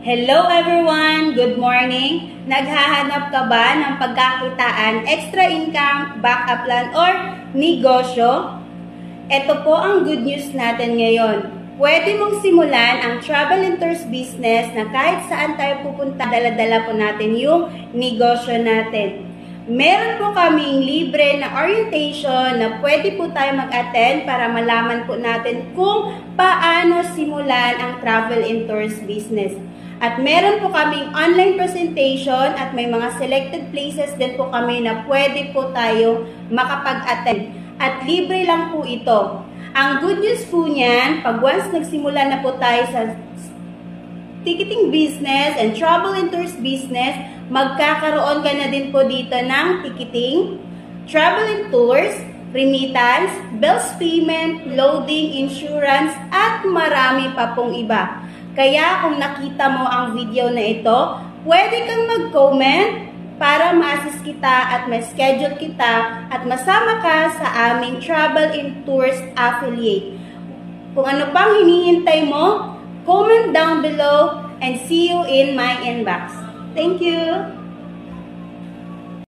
Hello everyone! Good morning! Naghahanap ka ba ng pagkakitaan, extra income, backup plan, or negosyo? Ito po ang good news natin ngayon. Pwede mong simulan ang travel and tours business na kahit saan tayo pupunta, dala-dala po natin yung negosyo natin. Meron po kaming libre na orientation na pwede po tayo mag-attend para malaman po natin kung paano simulan ang travel and tours business. At meron po kaming online presentation at may mga selected places din po kami na pwede po tayo makapag-attend. At libre lang po ito. Ang good news po niyan, pag once nagsimula na po tayo sa ticketing business and travel and tours business, magkakaroon ka na din po dito ng ticketing, travel and tours, remittance, bills payment, loading, insurance, at marami pa pong iba. Kaya kung nakita mo ang video na ito, pwede kang mag-comment para ma-assist kita at ma-schedule kita at masama ka sa aming travel and tours affiliate. Kung ano pang hinihintay mo, comment down below and see you in my inbox. Thank you!